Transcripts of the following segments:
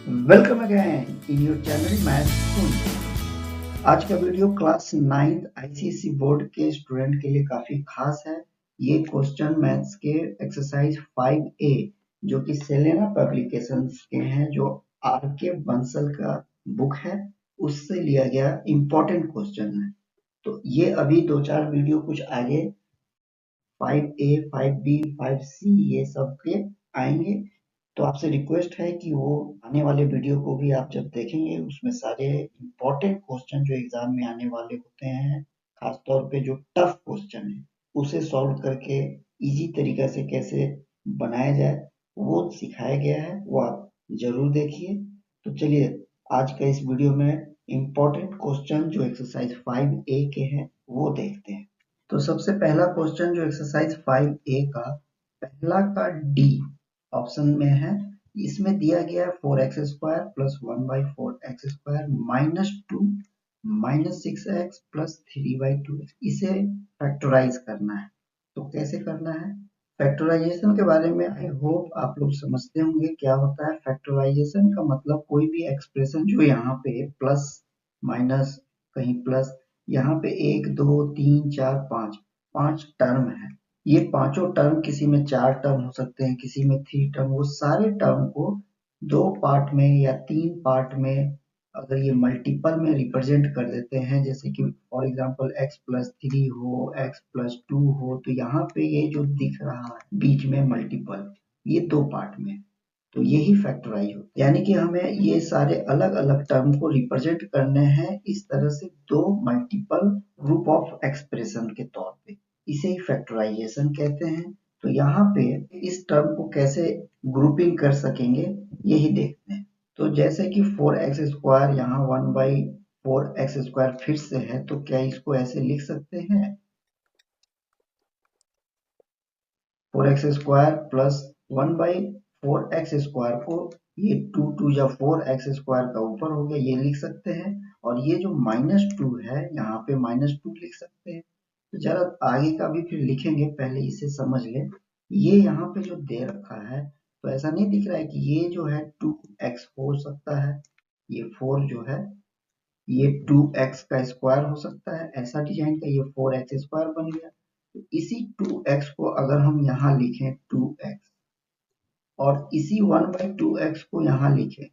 Welcome again in your channel math school. आज का video class 9th ICSE board के student के लिए काफी खास है। ये क्वेश्चन मैथ्स के एक्सरसाइज 5A जो कि सेलेना पब्लिकेशंस के हैं, जो आर के बंसल का बुक है, उससे लिया गया इम्पोर्टेंट क्वेश्चन है। तो ये अभी 2-4 वीडियो कुछ आगे 5A, 5B, 5C ये सब के आएंगे। तो आपसे रिक्वेस्ट है कि वो आने वाले वीडियो को भी आप जब देखेंगे उसमें सारे इम्पोर्टेंट क्वेश्चन जो एग्जाम में आने वाले होते हैं, खासतौर पे जो टफ क्वेश्चन है, उसे सॉल्व करके इजी तरीका से कैसे बनाया जाए वो सिखाया गया है, वो आप जरूर देखिए। तो चलिए आज का इस वीडियो में इम्पोर्टेंट क्वेश्चन जो एक्सरसाइज 5A के हैं वो देखते हैं। तो सबसे पहला क्वेश्चन जो एक्सरसाइज 5A का पहला का डी ऑप्शन में है, इसमें दिया गया है 4x² plus 1/4x² minus 2 minus 6x plus 3/2x। इसे फैक्टराइज करना है। तो कैसे करना है? फैक्टराइजेशन के बारे में आई होप आप लोग समझते होंगे क्या होता है। फैक्टराइजेशन का मतलब कोई भी एक्सप्रेशन जो यहाँ पे प्लस माइनस कहीं प्लस, यहाँ पे 1 2 3 4 5 5 टर्म है। ये पांचों टर्म, किसी में 4 टर्म हो सकते हैं, किसी में 3 टर्म, वो सारे टर्म को 2 पार्ट में या 3 पार्ट में अगर ये मल्टीपल में रिप्रेजेंट कर देते हैं, जैसे कि फॉर एग्जांपल x+3 हो, x+2 हो, तो यहाँ पे ये जो दिख रहा है बीच में मल्टीपल, ये 2 पार्ट में, तो यही फैक्टराइज होता है। यानी कि हमें ये सारे अलग अलग टर्म को रिप्रेजेंट करने हैं इस तरह से, 2 मल्टीपल ग्रुप ऑफ एक्सप्रेशन के तौर पे, इसे ही फैक्टराइजेशन कहते हैं। तो यहाँ पे इस टर्म को कैसे ग्रुपिंग कर सकेंगे यही देखते हैं। तो जैसे कि 4x² यहाँ 1/4x² फिर से है, तो क्या इसको ऐसे लिख सकते हैं 4x² प्लस 1/4x² को, ये 2 2 या 4x² का ऊपर हो गया, ये लिख सकते हैं। और ये जो -2 है यहाँ पे -2 लिख सकते हैं। तो जरा आगे का भी फिर लिखेंगे, पहले इसे समझ ले। ये यहाँ पे जो दे रखा है, तो ऐसा नहीं दिख रहा है कि ये जो है 2x हो सकता है, ये 4 जो है ये 2x का स्क्वायर हो सकता है, ऐसा डिजाइन का, ये 4x² बन गया। तो इसी 2x को अगर हम यहाँ लिखें 2x और इसी 1/2x को यहाँ लिखें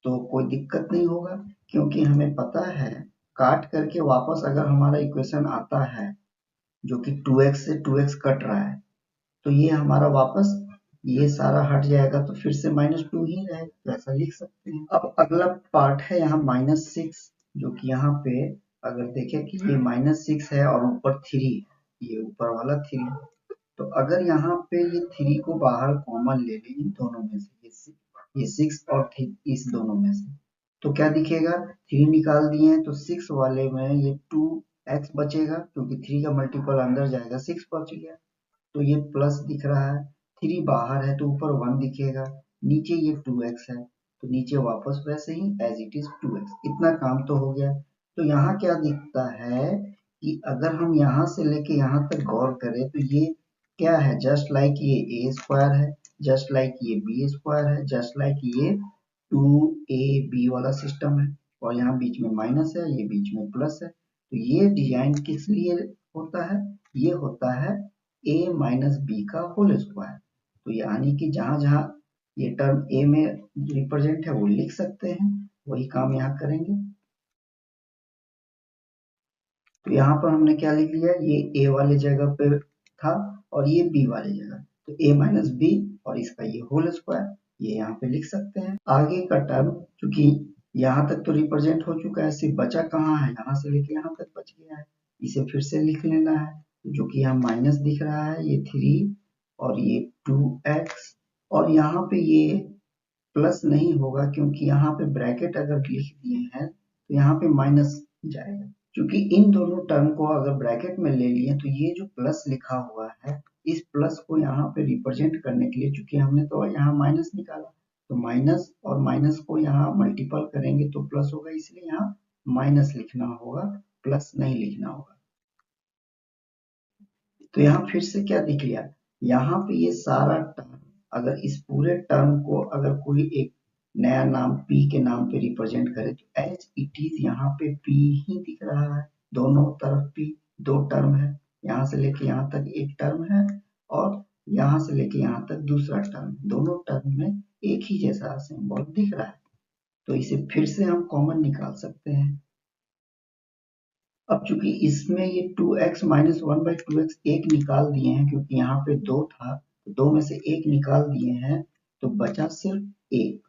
तो कोई दिक्कत नहीं होगा, क्योंकि हमें पता है काट करके वापस अगर हमारा इक्वेशन आता है जो कि 2x से 2x कट रहा है, तो ये हमारा वापस ये सारा हट जाएगा, तो फिर से -2 ही रहेगा, तो ऐसा लिख सकते हैं। अब अगला पार्ट है यहाँ -6, जो कि यहाँ पे अगर देखें कि ये -6 है और ऊपर 3, ये ऊपर वाला 3, तो अगर यहाँ पे ये 3 को बाहर कॉमन ले लें इन दोनों में से, ये 6 और 3 इस दोनों में से, तो क्या दिखेगा, 3 निकाल दिए हैं तो 6 वाले में ये 2x बचेगा, क्योंकि 3 का मल्टीपल अंदर जाएगा, 6 बच गया, तो ये प्लस दिख रहा है। 3 बाहर है तो ऊपर 1 दिखेगा, नीचे ये 2x है तो नीचे वापस वैसे ही एज इट इज 2x। इतना काम तो हो गया। तो यहाँ क्या दिखता है कि अगर हम यहाँ से लेके यहाँ तक गौर करें तो ये क्या है, जस्ट लाइक ये a² है, जस्ट लाइक ये b² है, जस्ट लाइक ये 2ab वाला सिस्टम है, और यहाँ बीच में माइनस है, ये बीच में प्लस है। तो ये डिजाइन किस लिए होता है? ये होता है a माइनस बी का होल स्क्वायर। तो यानी कि जहां जहां ये टर्म a में रिप्रेजेंट है वो लिख सकते हैं, वही काम यहाँ करेंगे। तो यहाँ पर हमने क्या लिख लिया, ये a वाले जगह पे था और ये b वाले जगह, तो a माइनस बी और इसका ये होल स्क्वायर, ये यहाँ पे लिख सकते हैं। आगे का टर्म क्योंकि यहाँ तक तो रिप्रेजेंट हो चुका है, सिर्फ बचा कहाँ है, यहाँ से लेके यहाँ तक बच गया है, इसे फिर से लिख लेना है। जो कि यहाँ माइनस दिख रहा है, ये 3 और ये 2x, और यहाँ पे ये प्लस नहीं होगा क्योंकि यहाँ पे ब्रैकेट अगर लिख दिए हैं तो यहाँ पे माइनस जाएगा, क्योंकि इन दोनों टर्म को अगर ब्रैकेट में ले लिए तो ये जो प्लस लिखा हुआ है, इस प्लस को यहाँ पे रिप्रेजेंट करने के लिए, चूंकि हमने तो यहाँ माइनस निकाला, तो माइनस और माइनस को यहाँ मल्टीपल करेंगे तो प्लस होगा, इसलिए यहाँ माइनस लिखना होगा, प्लस नहीं लिखना होगा। तो यहाँ फिर से क्या दिख गया, यहाँ पे ये सारा टर्म, अगर इस पूरे टर्म को अगर कोई एक नया नाम p के नाम पे रिप्रेजेंट करें तो एज इट इज यहाँ पे p ही दिख रहा है, दोनों तरफ p, दो टर्म है, यहाँ से लेके यहाँ तक एक टर्म है और यहाँ से लेके यहाँ तक दूसरा टर्म, दोनों टर्म में एक ही जैसा सिंबल दिख रहा है, तो इसे फिर से हम कॉमन निकाल सकते हैं। अब चूंकि इसमें ये 2x माइनस 1/2x एक निकाल दिए हैं, क्योंकि यहाँ पे 2 था तो 2 में से एक निकाल दिए हैं, तो बचा सिर्फ एक,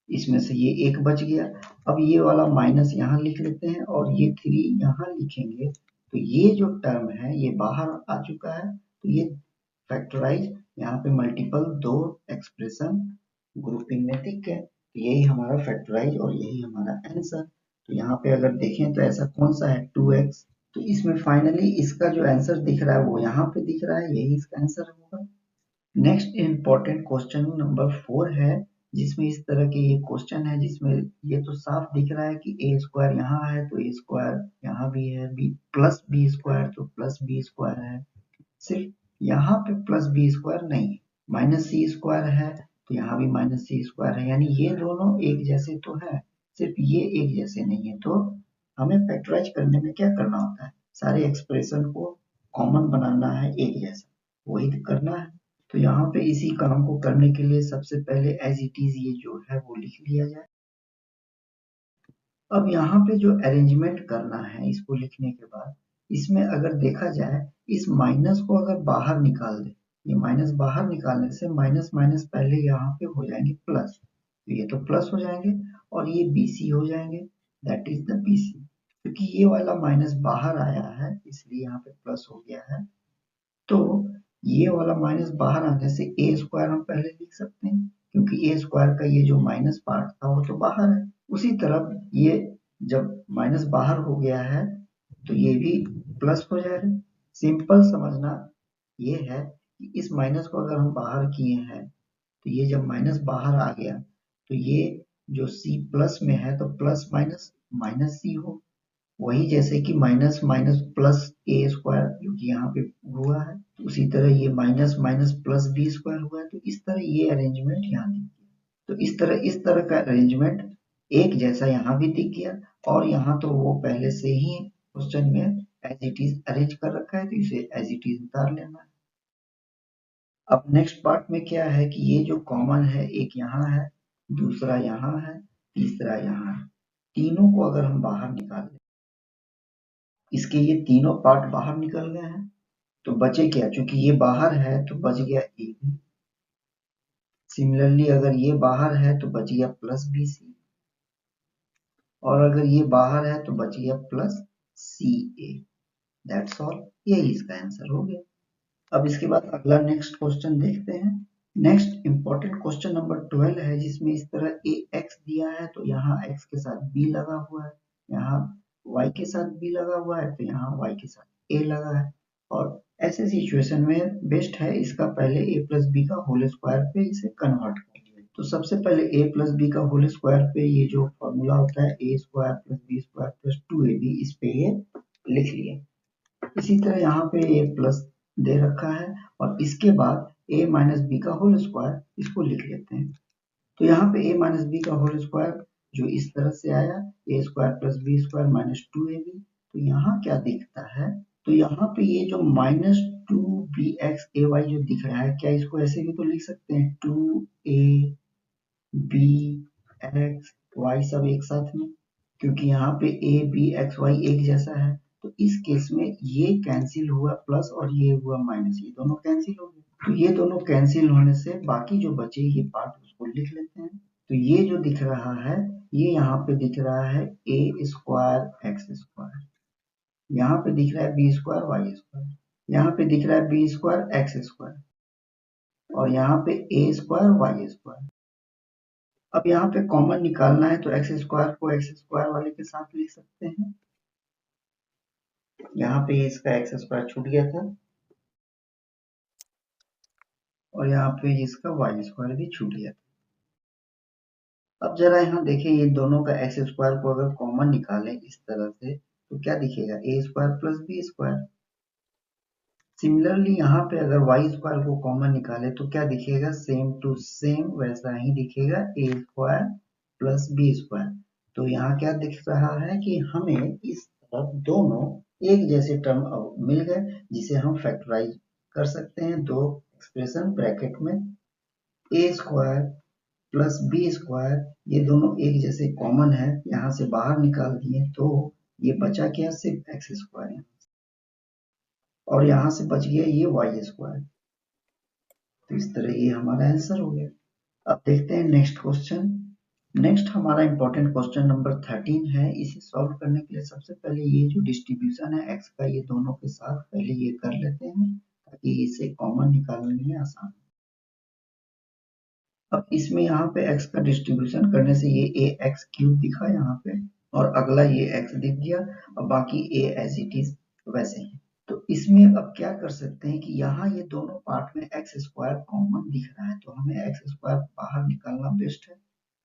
इसमें से ये एक बच गया। अब ये वाला माइनस यहाँ लिख लेते हैं और ये 3 यहाँ लिखेंगे, तो ये जो टर्म है ये बाहर आ चुका है, तो ये फैक्टराइज यहाँ पे मल्टीपल दो एक्सप्रेशन ग्रुपिंग में दिख गए, तो यही हमारा फैक्टराइज और यही हमारा आंसर। तो यहाँ पे अगर देखें तो ऐसा कौन सा है 2x, तो इसमें फाइनली इसका जो आंसर दिख रहा है वो यहाँ पे दिख रहा है, यही इसका आंसर होगा। नेक्स्ट इम्पोर्टेंट क्वेश्चन नंबर 4 है, जिसमें इस तरह के ये क्वेश्चन है जिसमें ये तो साफ दिख रहा है कि ए स्क्वायर यहाँ है तो ए स्क्वायर यहाँ भी है, बी प्लस बी स्क्वायर तो प्लस बी स्क्वायर है, सिर्फ यहाँ पे प्लस बी स्क्वायर नहीं है, माइनस सी स्क्वायर है तो यहाँ भी माइनस सी स्क्वायर है, यानी ये दोनों एक जैसे तो है, सिर्फ ये एक जैसे नहीं है। तो हमें फैक्टराइज करने में क्या करना होता है, सारे एक्सप्रेशन को कॉमन बनाना है एक जैसा, वही करना है। तो यहाँ पे इसी काम को करने के लिए सबसे पहले एज इट इज ये जो है वो लिख लिया जाए। अब यहाँ पे जो अरेंजमेंट करना है इसको लिखने के बाद, इसमें अगर देखा जाए इस माइनस को अगर बाहर निकाल दे, ये माइनस बाहर निकालने से माइनस माइनस पहले यहाँ पे हो जाएंगे प्लस, तो ये तो प्लस हो जाएंगे और ये BC हो जाएंगे, दैट इज द BC। क्योंकि ये वाला माइनस बाहर आया है इसलिए यहाँ पे प्लस हो गया है, तो ये वाला माइनस बाहर आने से ए स्क्वायर हम पहले लिख सकते हैं, क्योंकि ए स्क्वायर का ये जो माइनस पार्ट था वो तो बाहर है। उसी तरह ये जब माइनस बाहर हो गया है तो ये भी प्लस हो जाएगा। सिंपल समझना ये है कि इस माइनस को अगर हम बाहर किए हैं तो ये जब माइनस बाहर आ गया तो ये जो सी प्लस में है तो प्लस माइनस माइनस सी हो, वही जैसे कि माइनस माइनस प्लस ए स्क्वायर जो कि यहाँ पे हुआ है, तो उसी तरह ये minus minus plus B square हुआ है, तो इस तरह ये अरेंजमेंट यहाँ दिख गया। तो इस तरह का अरेंजमेंट एक जैसा यहाँ भी दिख गया, और यहाँ तो वो पहले से ही क्वेश्चन में एज इट इज अरेंज कर रखा है, तो इसे एज इट इज उतार लेना है। अब नेक्स्ट पार्ट में क्या है कि ये जो कॉमन है एक यहाँ है, दूसरा यहाँ है, तीसरा यहाँ है, तीनों को अगर हम बाहर निकाल लें, इसके ये तीनों पार्ट बाहर निकल गए हैं, तो बचे क्या, चूंकि ये बाहर है तो बच गया ए बी, सिमिलरली अगर ये बाहर है तो बच गया प्लस BC, और अगर ये बाहर है तो बच गया प्लस CA, दैट्स ऑल, यही इसका आंसर हो गया। अब इसके बाद अगला नेक्स्ट क्वेश्चन देखते हैं। नेक्स्ट इंपॉर्टेंट क्वेश्चन नंबर 12 है, जिसमें इस तरह AX दिया है तो यहाँ X के साथ B लगा हुआ है, यहाँ Y के साथ B लगा हुआ है तो यहाँ Y के साथ A लगा है, और ऐसे सिचुएशन में बेस्ट है इसका पहले a प्लस बी का होल स्क्वायर पे इसे कन्वर्ट कर लिया। तो सबसे पहले a प्लस बी का होल स्क्वायर पे ये जो फॉर्मूला होता है a square plus B square plus 2ab, इस पे ये लिख लिए। इसी तरह यहाँ पे a प्लस दे रखा है और इसके बाद a माइनस बी का होल स्क्वायर, इसको लिख लेते हैं। तो यहाँ पे a माइनस बी का होल स्क्वायर जो इस तरह से आया, a square plus B square minus 2ab, तो यहाँ क्या दिखता है, तो यहाँ पे ये जो माइनस 2bxay जो दिख रहा है, क्या इसको ऐसे भी तो लिख सकते हैं 2abxy सब एक साथ में, क्योंकि यहाँ पे abxy एक जैसा है, तो इस केस में ये कैंसिल हुआ प्लस और ये हुआ माइनस, ये दोनों कैंसिल हो गए, तो ये दोनों कैंसिल होने से बाकी जो बचे ये पार्ट उसको लिख लेते हैं। तो ये जो दिख रहा है ये यहाँ पे दिख रहा है a स्क्वायर एक्स स्क्वायर, यहाँ पे दिख रहा है बी स्क्वायर वाई स्क्वायर, यहाँ पे दिख रहा है बी स्क्वायर एक्स स्क्वायर, और यहाँ पे ए स्क्वायर वाई स्क्वायर। अब यहाँ पे कॉमन निकालना है तो एक्स स्क्वायर को एक्स स्क्वायर वाले के साथ लिख सकते हैं, यहाँ पे इसका एक्स स्क्वायर छूट गया था और यहाँ पे इसका वाई स्क्वायर भी छूट गया था। अब जरा यहाँ देखें ये दोनों का एक्स स्क्वायर को अगर कॉमन निकालें इस तरह से तो क्या दिखेगा, A square plus B square, similarly यहाँ पे अगर वाई स्क्वायर को कॉमन निकाले तो क्या दिखेगा, सेम टू सेम वैसा ही दिखेगा, A square plus B square. तो यहाँ क्या दिख रहा है कि हमें इस तरफ दोनों एक जैसे टर्म अब मिल गए जिसे हम फैक्टराइज कर सकते हैं। दो एक्सप्रेशन ब्रैकेट में ए स्क्वायर प्लस बी स्क्वायर, ये दोनों एक जैसे कॉमन है, यहाँ से बाहर निकाल दिए तो ये बचा क्या, सिर्फ एक्स स्क्वायर, और यहाँ से बच गया ये वाई स्क्वायर। तो इस तरह ये हमारा आंसर हो गया। अब देखते हैं नेक्स्ट क्वेश्चन। नेक्स्ट हमारा इंपॉर्टेंट क्वेश्चन नंबर 13 है। इसे सॉल्व करने के लिए सबसे पहले ये जो डिस्ट्रीब्यूशन है एक्स का, ये दोनों के साथ पहले ये कर लेते हैं ताकि इसे कॉमन निकालने में आसान। अब इसमें यहाँ पे x का डिस्ट्रीब्यूशन करने से ये ए एक्स क्यूब दिखा यहाँ पे, और अगला ये x दिख गया, और बाकी a एज इट इज वैसे ही। तो इसमें अब क्या कर सकते हैं कि यहाँ ये दोनों पार्ट में एक्स स्क्वायर कॉमन दिख रहा है, तो हमें एक्स स्क्वायर बाहर निकालना बेस्ट है।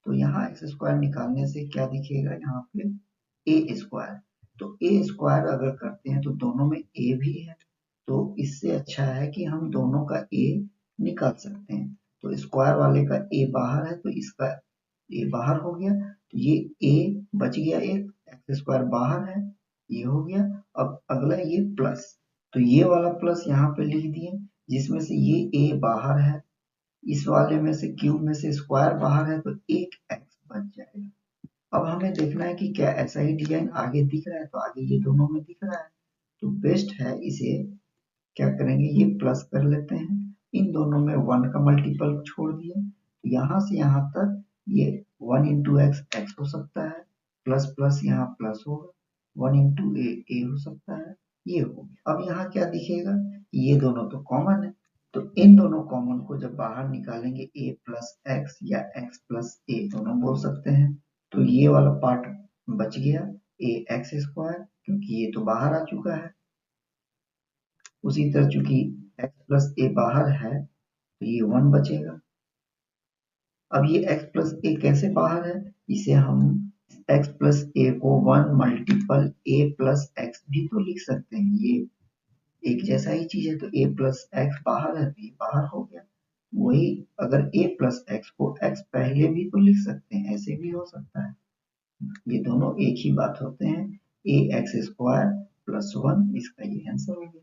तो यहाँ एक्स स्क्वायर निकालने से क्या दिखेगा, यहाँ पे ए स्क्वायर। तो ए स्क्वायर अगर करते हैं तो दोनों में ए भी है, तो इससे अच्छा है कि हम दोनों का ए निकाल सकते हैं। तो स्क्वायर वाले का ए बाहर है तो इसका ए बाहर हो गया, तो ये ए बच गया, एक एक्स स्क्वायर बाहर है, ये हो गया। अब अगला ये प्लस, तो ये वाला प्लस यहाँ पे लिख दिए, जिसमें से ये ए बाहर है, इस वाले में से क्यूब में से स्क्वायर बाहर है, तो एक एक्स बच जाएगा। अब हमें देखना है कि क्या ऐसा ही डिजाइन आगे दिख रहा है, तो आगे ये दोनों में दिख रहा है, तो बेस्ट है इसे क्या करेंगे, ये प्लस कर लेते हैं। इन दोनों में 1 का मल्टीपल छोड़ दिए, तो यहाँ से यहाँ तक ये 1 इंटू एक्स एक्स हो सकता है, प्लस प्लस यहाँ प्लस होगा, 1 इंटू ए हो सकता है, ये हो गया। अब यहाँ क्या दिखेगा, ये दोनों तो कॉमन है, तो इन दोनों कॉमन को जब बाहर निकालेंगे ए प्लस एक्स या एक्स प्लस ए दोनों बोल सकते हैं, तो ये वाला पार्ट बच गया ए एक्स स्क्वायर, क्योंकि ये तो बाहर आ चुका है। उसी तरह चूंकि x प्लस ए बाहर है तो ये 1 बचेगा। अब ये x प्लस ए कैसे बाहर है, इसे हम x प्लस ए को 1 मल्टीपल a प्लस एक्स भी तो लिख सकते हैं, ये एक जैसा ही चीज है। तो a प्लस एक्स बाहर है तो ये बाहर हो गया। वही अगर a प्लस एक्स को x पहले भी तो लिख सकते हैं, ऐसे भी हो सकता है। ये दोनों एक ही बात होते हैं, a एक्स स्क्वायर प्लस 1, इसका ये आंसर हो गया।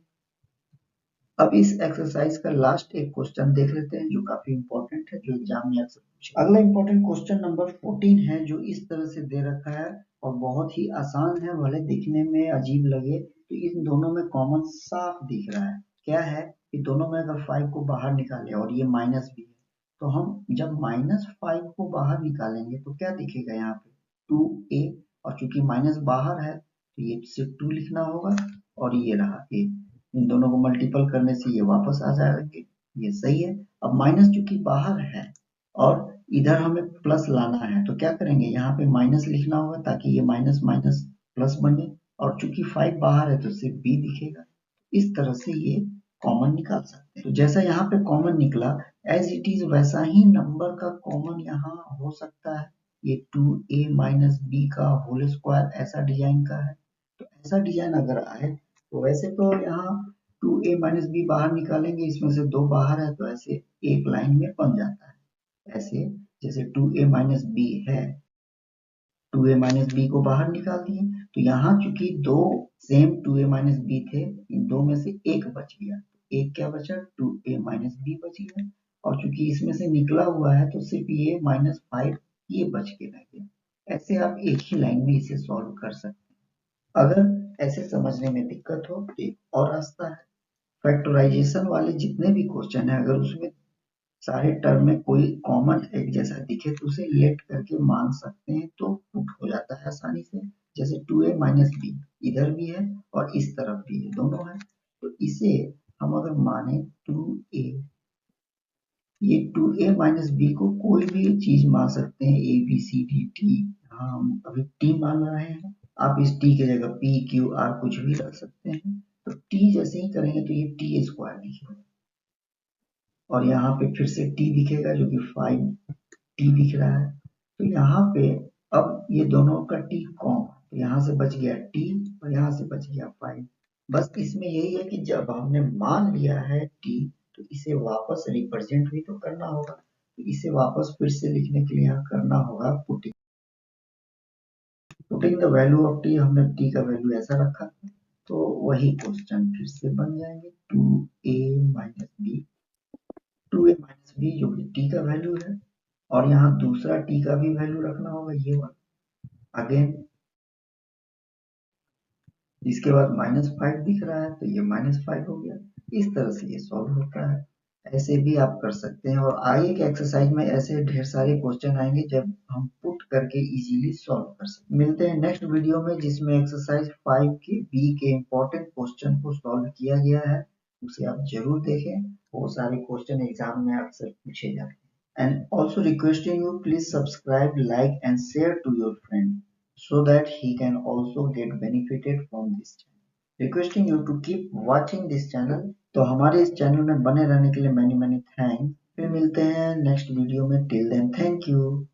अब इस एक्सरसाइज का लास्ट एक क्वेश्चन देख लेते हैं जो काफी इंपॉर्टेंट है, जो एग्जाम में अक्सर पूछा। अगला इंपॉर्टेंट क्वेश्चन नंबर 14 है, जो इस तरह से दे रखा है और बहुत ही आसान है, भले दिखने में अजीब लगे। तो इन दोनों में कॉमन साफ दिख रहा है, क्या है कि दोनों में अगर 5 को बाहर निकाले और ये माइनस भी है, तो हम जब -5 को बाहर निकालेंगे तो क्या दिखेगा, यहाँ पे 2a, और चूंकि माइनस बाहर है तो ये सिर्फ 2 लिखना होगा, और ये रहा a। इन दोनों को मल्टीपल करने से ये वापस आ जाएंगे, ये सही है। अब माइनस चूंकि बाहर है और इधर हमें प्लस लाना है, तो क्या करेंगे, यहाँ पे माइनस लिखना होगा ताकि ये माइनस माइनस प्लस बने, और चूंकि 5 बाहर है तो सिर्फ b दिखेगा। इस तरह से ये कॉमन निकाल सकते हैं। तो जैसा यहाँ पे कॉमन निकला, एज इट इज वैसा ही नंबर का कॉमन यहाँ हो सकता है। ये 2a माइनस बी का होल स्क्वायर ऐसा डिजाइन का है, तो ऐसा डिजाइन अगर आए तो वैसे तो यहाँ 2a माइनस बी बाहर निकालेंगे, इसमें से 2 बाहर है तो ऐसे एक लाइन में बन जाता है। ऐसे जैसे 2a माइनस बी है, 2a माइनस बी को बाहर निकाल दिए, तो यहाँ चूंकि दो सेम 2a माइनस बी थे, इन दो में से एक बच गया, एक क्या बचा, 2a माइनस बी बच गया, और चूंकि इसमें से निकला हुआ है तो सिर्फ ये -5 ये बच के रह गया। ऐसे आप एक ही लाइन में इसे सॉल्व कर सकते हैं। अगर ऐसे समझने में दिक्कत हो तो एक और रास्ता है, फैक्टराइजेशन वाले जितने भी क्वेश्चन है, अगर उसमें सारे टर्म में कोई कॉमन एक जैसा दिखे तो उसे लेट करके मान सकते हैं, तो पुट हो जाता है आसानी से। जैसे 2a माइनस बी इधर भी है और इस तरफ भी है, दोनों है, तो इसे हम अगर माने 2a, ये 2a माइनस बी को कोई भी चीज मान सकते हैं, A B C D T, हाँ हम अभी टी मान रहे हैं, आप इस टी की जगह पी क्यू आर कुछ भी रख सकते हैं। तो टी जैसे ही करेंगे तो ये टी स्क्वायर दिखेगा, और यहाँ पे फिर से t दिखेगा जो कि 5t दिख रहा है। तो यहाँ पे अब ये दोनों का t कॉम, तो यहाँ से बच गया t और यहाँ से बच गया 5। बस इसमें यही है कि जब हमने मान लिया है t, तो इसे वापस रिप्रेजेंट भी तो करना होगा। तो इसे वापस फिर से लिखने के लिए यहाँ करना होगा putting the value of t। हमने t का वैल्यू ऐसा रखा, तो वही क्वेश्चन फिर से बन जाएंगे 2a minus B, 2a minus B जो कि t का वैल्यू है, और यहाँ दूसरा t का भी वैल्यू रखना होगा, ये वाला अगेन। इसके बाद -5 दिख रहा है, तो ये -5 हो गया। इस तरह से ये सॉल्व होता है। ऐसे भी आप कर सकते हैं, और आगे के एक्सरसाइज में ऐसे ढेर सारे क्वेश्चन आएंगे जब हम पुट करके इजीली सॉल्व कर सकते हैं। मिलते हैं नेक्स्ट वीडियो में, जिसमें एक्सरसाइज 5 के बी के इंपॉर्टेंट क्वेश्चन को सॉल्व किया गया है। उसे आप जरूर देखें, वो सारे क्वेश्चन एग्जाम में अक्सर पूछे जाते हैं। And also requesting you, please subscribe, like and share to your friend, so that he can also get benefited from this channel. Requesting you to keep watching this channel। तो हमारे इस channel में बने रहने के लिए many many thanks। फिर मिलते हैं नेक्स्ट वीडियो में। Till then thank you.